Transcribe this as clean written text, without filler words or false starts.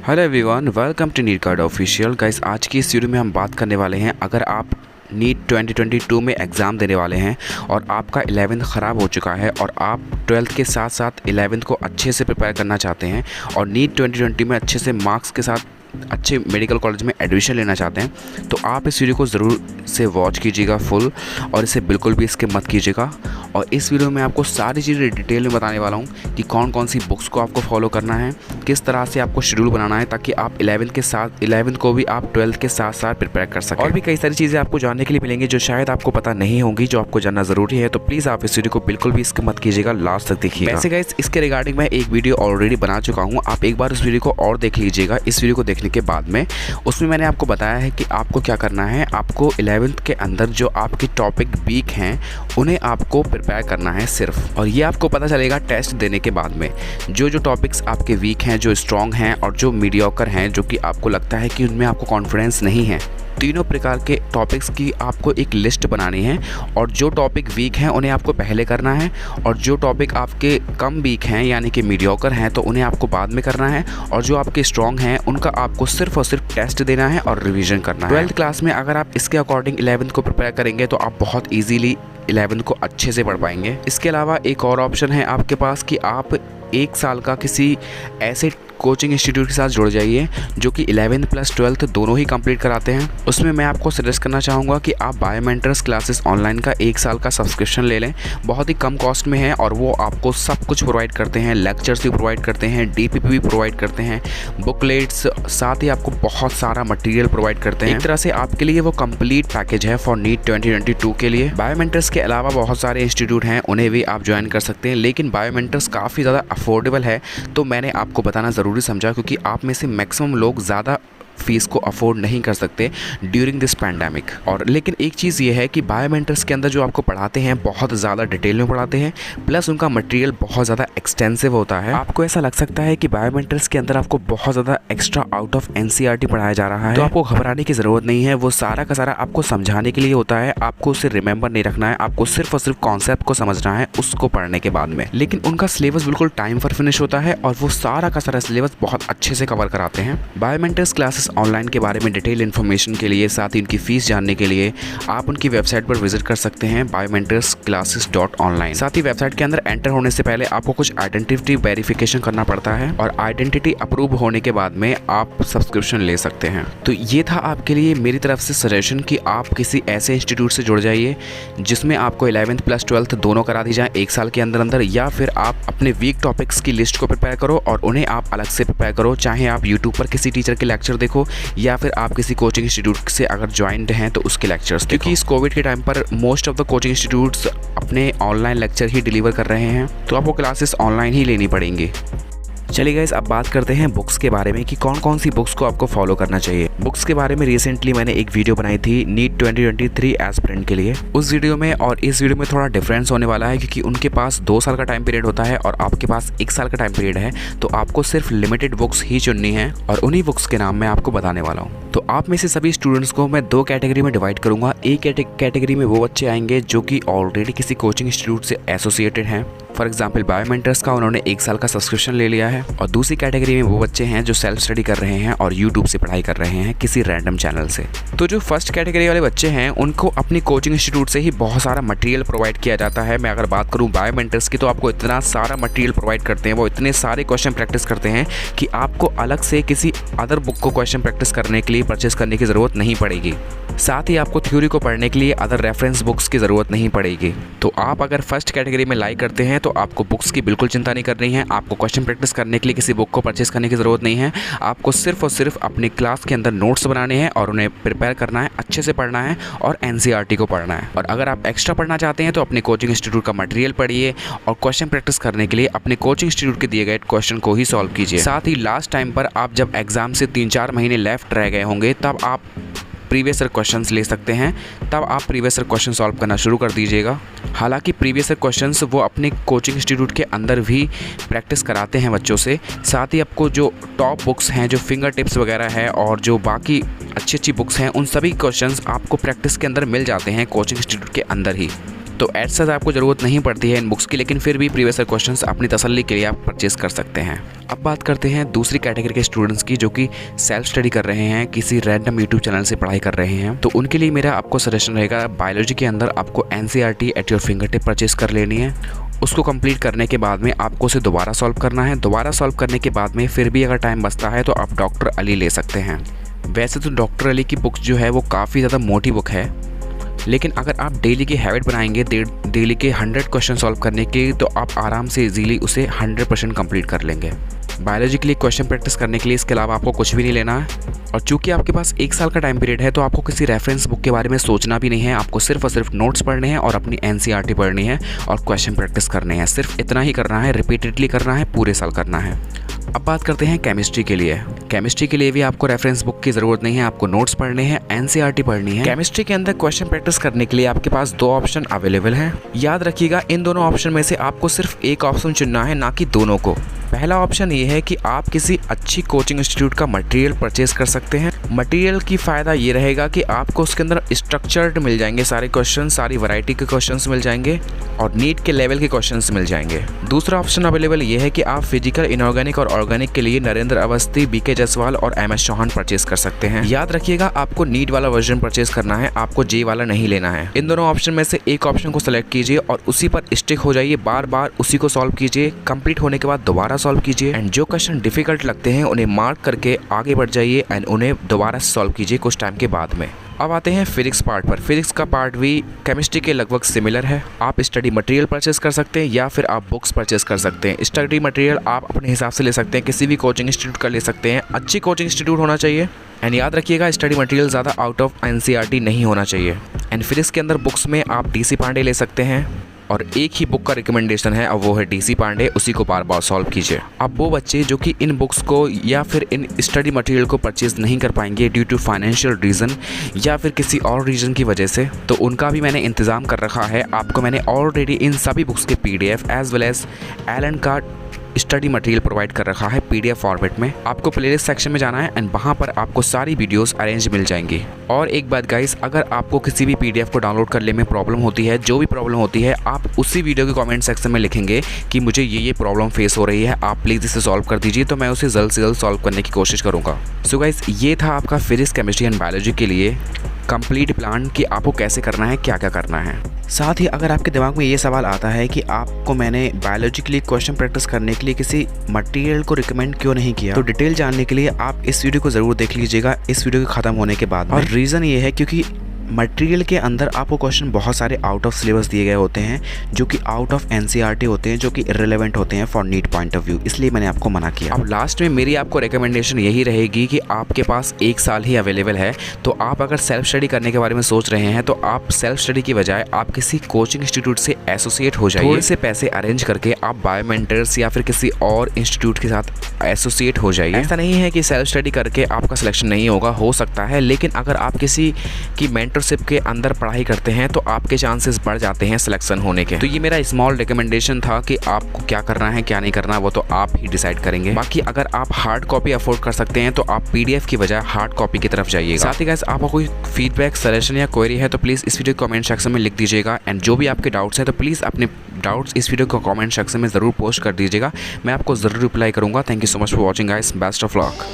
Hello everyone, welcome to NEET guard official. Guys, आज की इस वीडियो में हम बात करने वाले हैं, अगर आप नीट 2022 में एग्ज़ाम देने वाले हैं और आपका 11th ख़राब हो चुका है और आप 12th के साथ साथ 11th को अच्छे से प्रिपेयर करना चाहते हैं और नीट 2020 में अच्छे से मार्क्स के साथ अच्छे मेडिकल कॉलेज में एडमिशन लेना चाहते हैं, तो आप इस वीडियो को ज़रूर से वॉच कीजिएगा फुल और इसे बिल्कुल भी स्किप मत कीजिएगा। और इस वीडियो में आपको सारी चीज़ें डिटेल में बताने वाला हूँ कि कौन कौन सी बुक्स को आपको फॉलो करना है, किस तरह से आपको शेड्यूल बनाना है ताकि आप 11th को भी आप 12th के साथ साथ प्रिपेयर कर सकें। और भी कई सारी चीज़ें आपको जानने के लिए मिलेंगी जो शायद आपको पता नहीं होंगी, जो आपको जानना ज़रूरी है। तो प्लीज़ आप इस वीडियो को बिल्कुल भी स्किप मत कीजिएगा, लास्ट तक देखिएगा। वैसे गाइस, इसके रिगार्डिंग मैं एक वीडियो ऑलरेडी बना चुका हूँ, आप एक बार उस वीडियो को और देख लीजिएगा। इस वीडियो को देखने के बाद में उसमें मैंने आपको बताया है कि आपको क्या करना है। आपको 11th के अंदर जो आपके टॉपिक वीक हैं उन्हें आपको प्रिपेयर करना है सिर्फ, और ये आपको पता चलेगा टेस्ट देने के बाद में। जो टॉपिक्स आपके वीक हैं, जो स्ट्रॉन्ग हैं और जो मीडियोकर हैं, जो कि आपको लगता है कि उनमें आपको कॉन्फिडेंस नहीं है, तीनों प्रकार के टॉपिक्स की आपको एक लिस्ट बनानी है। और जो टॉपिक वीक हैं उन्हें आपको पहले करना है, और जो टॉपिक आपके कम वीक हैं यानी कि मीडियोकर हैं तो उन्हें आपको बाद में करना है, और जो आपके स्ट्रॉन्ग हैं उनका आपको सिर्फ और सिर्फ टेस्ट देना है और रिवीजन करना है। 12th क्लास में अगर आप इसके अकॉर्डिंग 11th को प्रिपेयर करेंगे तो आप बहुत ईजीली 11th को अच्छे से पढ़ पाएंगे। इसके अलावा एक और ऑप्शन है आपके पास कि आप 1 साल का किसी ऐसे कोचिंग इंस्टीट्यूट के साथ जुड़ जाइए जो कि 11th प्लस 12th दोनों ही कंप्लीट कराते हैं। उसमें मैं आपको सजेस्ट करना चाहूँगा कि आप बायोमेंटर्स क्लासेस ऑनलाइन का 1 साल का सब्सक्रिप्शन ले लें। बहुत ही कम कॉस्ट में है और वो आपको सब कुछ प्रोवाइड करते हैं, लेक्चर्स भी प्रोवाइड करते हैं, DPP भी प्रोवाइड करते हैं, बुकलेट्स, साथ ही आपको बहुत सारा मटेरियल प्रोवाइड करते हैं। एक तरह से आपके लिए वो कंप्लीट पैकेज है फॉर नीट 2022 के लिए। बायोमेंटर्स के अलावा बहुत सारे इंस्टीट्यूट हैं, उन्हें भी आप ज्वाइन कर सकते हैं, लेकिन बायोमेंटर्स काफ़ी ज़्यादा अफोर्डेबल है तो मैंने आपको बताना ज़रूरी समझा, क्योंकि आप में से मैक्सिमम लोग ज़्यादा फीस को अफोर्ड नहीं कर सकते ड्यूरिंग दिस पैंडेमिक। और लेकिन एक चीज़ ये है कि बायोमेंटर्स के अंदर जो आपको पढ़ाते हैं बहुत ज़्यादा डिटेल में पढ़ाते हैं, प्लस उनका मटेरियल बहुत ज़्यादा एक्सटेंसिव होता है। आपको ऐसा लग सकता है कि बायोमेंटर्स के अंदर आपको बहुत ज़्यादा एक्स्ट्रा आउट ऑफ NCERT पढ़ाया जा रहा है, तो आपको घबराने की ज़रूरत नहीं है। वो सारा का सारा आपको समझाने के लिए होता है, आपको उसे रिमेंबर नहीं रखना है, आपको सिर्फ और सिर्फ कॉन्सेप्ट को समझना है उसको पढ़ने के बाद में। लेकिन उनका सिलेबस बिल्कुल टाइम पर फिनिश होता है और वो सारा का सारा सिलेबस बहुत अच्छे से कवर कराते हैं। बायोमेंटर्स क्लासेस ऑनलाइन के बारे में डिटेल इन्फॉर्मेशन के लिए, साथ ही उनकी फ़ीस जानने के लिए आप उनकी वेबसाइट पर विजिट कर सकते हैं biomentorsclasses.online। साथ ही वेबसाइट के अंदर एंटर होने से पहले आपको कुछ आइडेंटिटी वेरिफिकेशन करना पड़ता है और आइडेंटिटी अप्रूव होने के बाद में आप सब्सक्रिप्शन ले सकते हैं। तो ये था आपके लिए मेरी तरफ से सजेशन कि आप किसी ऐसे इंस्टीट्यूट से जुड़ जाइए जिसमें आपको 11th प्लस 12th दोनों करा दी जाए 1 साल के अंदर अंदर, या फिर आप अपने वीक टॉपिक्स की लिस्ट को प्रिपेयर करो और उन्हें आप अलग से प्रिपेयर करो। चाहे आप यूट्यूब पर किसी टीचर के लेक्चर देखो या फिर आप किसी कोचिंग इंस्टीट्यूट से अगर ज्वाइंट हैं तो उसके लेक्चर्स, क्योंकि इस कोविड के टाइम पर most of the coaching institutes अपने ऑनलाइन लेक्चर ही डिलीवर कर रहे हैं, तो आपको क्लासेस ऑनलाइन ही लेनी पड़ेंगी। चलिए गाइस, अब बात करते हैं बुक्स के बारे में कि कौन कौन सी बुक्स को आपको फॉलो करना चाहिए। बुक्स के बारे में रिसेंटली मैंने एक वीडियो बनाई थी नीट 2023 एस्पिरेंट के लिए। उस वीडियो में और इस वीडियो में थोड़ा डिफरेंस होने वाला है, क्योंकि उनके पास 2 साल का टाइम पीरियड होता है और आपके पास 1 साल का टाइम पीरियड है, तो आपको सिर्फ लिमिटेड बुक्स ही चुननी है और उन्हीं बुक्स के नाम मैं आपको बताने वाला हूँ। तो आप में से सभी स्टूडेंट्स को मैं 2 कैटेगरी में डिवाइड करूँगा। एक कैटेगरी में वो बच्चे आएंगे जो कि ऑलरेडी किसी कोचिंग इंस्टीट्यूट से एसोसिएटेड हैं, फॉर एग्जाम्पल बायोमेंटर्स का उन्होंने 1 साल का सब्सक्रिप्शन ले लिया है। और दूसरी कैटेगरी में वो बच्चे हैं जो सेल्फ स्टडी कर रहे हैं और यूट्यूब से पढ़ाई कर रहे हैं किसी रैंडम चैनल से। तो जो फर्स्ट कैटेगरी वाले बच्चे हैं उनको अपनी कोचिंग इंस्टीट्यूट से ही बहुत सारा मटेरियल प्रोवाइड किया जाता है। मैं अगर बात करूं बायोमेंटर्स की तो आपको इतना सारा मटेरियल प्रोवाइड करते हैं, वो इतने सारे क्वेश्चन प्रैक्टिस करते हैं कि आपको अलग से किसी अदर बुक को क्वेश्चन प्रैक्टिस करने के लिए परचेस करने की ज़रूरत नहीं पड़ेगी। साथ ही आपको थ्योरी को पढ़ने के लिए अदर रेफरेंस बुक्स की ज़रूरत नहीं पड़ेगी। तो आप अगर फर्स्ट कैटेगरी में लाई करते हैं तो आपको बुक्स की बिल्कुल चिंता नहीं करनी है, आपको क्वेश्चन प्रैक्टिस करने के लिए किसी बुक को परचेस करने की ज़रूरत नहीं है। आपको सिर्फ और सिर्फ अपनी क्लास के अंदर नोट्स बनाने हैं और उन्हें प्रिपेयर करना है, अच्छे से पढ़ना है और NCERT को पढ़ना है। और अगर आप एक्स्ट्रा पढ़ना चाहते हैं तो अपने कोचिंग इंस्टीट्यूट का मटेरियल पढ़िए और क्वेश्चन प्रैक्टिस करने के लिए अपने कोचिंग इंस्टीट्यूट के दिए गए क्वेश्चन को ही सॉल्व कीजिए। साथ ही लास्ट टाइम पर आप जब एग्जाम से 3-4 महीने लेफ्ट रह गए होंगे तब आप प्रीवियस ईयर क्वेश्चंस ले सकते हैं, तब आप प्रीवियस ईयर क्वेश्चन सॉल्व करना शुरू कर दीजिएगा। हालांकि प्रीवियस ईयर क्वेश्चंस वो अपने कोचिंग इंस्टीट्यूट के अंदर भी प्रैक्टिस कराते हैं बच्चों से। साथ ही आपको जो टॉप बुक्स हैं, जो फिंगर टिप्स वगैरह है और जो बाकी अच्छी बुक्स हैं, उन सभी क्वेश्चंस आपको प्रैक्टिस के अंदर मिल जाते हैं कोचिंग इंस्टीट्यूट के अंदर ही। तो ऐसा आपको ज़रूरत नहीं पड़ती है इन बुक्स की, लेकिन फिर भी प्रीवियस ईयर क्वेश्चंस अपनी तसल्ली के लिए आप परचेस कर सकते हैं। अब बात करते हैं दूसरी कैटेगरी के स्टूडेंट्स की जो कि सेल्फ स्टडी कर रहे हैं, किसी रैंडम यूट्यूब चैनल से पढ़ाई कर रहे हैं। तो उनके लिए मेरा आपको सजेशन रहेगा, बायोलॉजी के अंदर आपको NCERT at your finger tip purchase कर लेनी है। उसको कंप्लीट करने के बाद में आपको उसे दोबारा सॉल्व करना है। दोबारा सॉल्व करने के बाद में फिर भी अगर टाइम बचता है तो आप डॉक्टर अली ले सकते हैं। वैसे तो डॉक्टर अली की बुक्स जो है वो काफ़ी ज़्यादा मोटी बुक है, लेकिन अगर आप डेली की हैबिट बनाएंगे डेली के 100 क्वेश्चन सॉल्व करने के, तो आप आराम से इजीली उसे 100% कंप्लीट कर लेंगे। बायोलॉजी के लिए क्वेश्चन प्रैक्टिस करने के लिए इसके अलावा आपको कुछ भी नहीं लेना है। और चूंकि आपके पास 1 साल का टाइम पीरियड है तो आपको किसी रेफरेंस बुक के बारे में सोचना भी नहीं है। आपको सिर्फ और सिर्फ नोट्स पढ़ने हैं और अपनी NCERT पढ़नी है और क्वेश्चन प्रैक्टिस करने हैं। सिर्फ इतना ही करना है, रिपीटेडली करना है, पूरे साल करना है। अब बात करते हैं केमिस्ट्री के लिए। केमिस्ट्री के लिए भी आपको रेफरेंस बुक की ज़रूरत नहीं है, आपको नोट्स पढ़ने हैं, NCERT पढ़नी है। केमिस्ट्री के अंदर क्वेश्चन प्रैक्टिस करने के लिए आपके पास 2 ऑप्शन अवेलेबल हैं। याद रखिएगा, इन दोनों ऑप्शन में से आपको सिर्फ एक ऑप्शन चुनना है, ना कि दोनों को। पहला ऑप्शन ये है कि आप किसी अच्छी कोचिंग इंस्टीट्यूट का मटेरियल परचेज कर सकते हैं। मटेरियल की फ़ायदा ये रहेगा कि आपको उसके अंदर स्ट्रक्चर्ड मिल जाएंगे सारे क्वेश्चन, सारी वैरायटी के क्वेश्चंस मिल जाएंगे और नीट के लेवल के क्वेश्चंस मिल जाएंगे। दूसरा ऑप्शन अवेलेबल ये है कि आप फिजिकल, इनऑर्गेनिक और ऑर्गेनिक के लिए नरेंद्र अवस्थी, BK जायसवाल और MS चौहान परचेज कर सकते हैं। याद रखिएगा, आपको नीट वाला वर्जन परचेज करना है, आपको J वाला नहीं लेना है। इन दोनों ऑप्शन में से एक ऑप्शन को सेलेक्ट कीजिए और उसी पर स्टिक हो जाइए, बार बार उसी को सॉल्व कीजिए। कंप्लीट होने के बाद दोबारा सॉल्व कीजिए एंड जो क्वेश्चन डिफिकल्ट लगते हैं उन्हें मार्क करके आगे बढ़ जाइए एंड उन्हें दोबारा सॉल्व कीजिए कुछ टाइम के बाद में। अब आते हैं फिजिक्स पार्ट पर। फिजिक्स का पार्ट भी केमिस्ट्री के लगभग सिमिलर है। आप स्टडी मटेरियल परचेस कर सकते हैं या फिर आप बुक्स परचेस कर सकते हैं। स्टडी मटेरियल आप अपने हिसाब से ले सकते हैं, किसी भी कोचिंग इंस्टीट्यूट का ले सकते हैं। अच्छी कोचिंग इंस्टीट्यूट होना चाहिए एंड याद रखिएगा, स्टडी मटेरियल ज़्यादा आउट ऑफ NCERT नहीं होना चाहिए। एंड फिजिक्स के अंदर बुक्स में आप DC पांडे ले सकते हैं और एक ही बुक का रिकमेंडेशन है और वो है DC पांडे, उसी को बार बार सॉल्व कीजिए। अब वो बच्चे जो कि इन बुक्स को या फिर इन स्टडी मटेरियल को परचेज नहीं कर पाएंगे ड्यू टू फाइनेंशियल रीज़न या फिर किसी और रीज़न की वजह से, तो उनका भी मैंने इंतज़ाम कर रखा है। आपको मैंने ऑलरेडी इन सभी बुक्स के PDF as well as Allen का स्टडी मटेरियल प्रोवाइड कर रखा है PDF फॉर्मेट में। आपको प्लेलिस्ट सेक्शन में जाना है एंड वहाँ पर आपको सारी वीडियोस अरेंज मिल जाएंगी। और एक बात गाइस, अगर आपको किसी भी PDF को डाउनलोड करने में प्रॉब्लम होती है, जो भी प्रॉब्लम होती है, आप उसी वीडियो के कमेंट सेक्शन में लिखेंगे कि मुझे ये प्रॉब्लम फेस हो रही है, आप प्लीज़ इसे सॉल्व कर दीजिए, तो मैं उसे जल्द से जल्द सॉल्व करने की कोशिश करूँगा। सो गाइस, ये था आपका फिजिक्स, केमिस्ट्री एंड बायोलॉजी के लिए कंप्लीट प्लान कि आपको कैसे करना है, क्या क्या करना है। साथ ही अगर आपके दिमाग में ये सवाल आता है कि आपको मैंने बायोलॉजी के लिए क्वेश्चन प्रैक्टिस करने के लिए किसी मटेरियल को रिकमेंड क्यों नहीं किया, तो डिटेल जानने के लिए आप इस वीडियो को ज़रूर देख लीजिएगा इस वीडियो के ख़त्म होने के बाद। और रीज़न ये है क्योंकि मटेरियल के अंदर आपको क्वेश्चन बहुत सारे आउट ऑफ सिलेबस दिए गए होते हैं, जो कि आउट ऑफ NCERT होते हैं, जो कि इररिलेवेंट होते हैं for NEET point of view, इसलिए मैंने आपको मना किया। अब लास्ट में मेरी आपको रिकमेंडेशन यही रहेगी कि आपके पास 1 साल ही अवेलेबल है, तो आप अगर सेल्फ स्टडी करने के बारे में सोच रहे हैं तो आप सेल्फ स्टडी की बजाय आप किसी कोचिंग इंस्टीट्यूट से एसोसिएट हो जाइए। थोड़े से पैसे अरेंज करके आप बायोमेंटर्स या फिर किसी और इंस्टीट्यूट के साथ एसोसिएट हो जाइए। ऐसा नहीं है कि सेल्फ स्टडी करके आपका सिलेक्शन नहीं होगा, हो सकता है, लेकिन अगर आप किसी की मेंटरशिप के अंदर पढ़ाई करते हैं तो आपके चांसेस बढ़ जाते हैं सिलेक्शन होने के। तो ये मेरा स्मॉल रिकमेंडेशन था कि आपको क्या करना है क्या नहीं करना, वो तो आप ही डिसाइड करेंगे। बाकी अगर आप हार्ड कॉपी अफोर्ड कर सकते हैं तो आप PDF की बजाय हार्ड कॉपी की तरफ जाइएगा। साथ ही गाइस, आपका कोई फीडबैक, सजेशन या क्वेरी है तो प्लीज़ इस वीडियो कमेंट सेक्शन में लिख दीजिएगा। एंड जो भी आपके डाउट्स हैं तो प्लीज़ अपने डाउट्स इस वीडियो को कमेंट सेक्शन में ज़रूर पोस्ट कर दीजिएगा, मैं आपको ज़रूर रिप्लाई करूँगा। Thank you so much for watching guys, best of luck.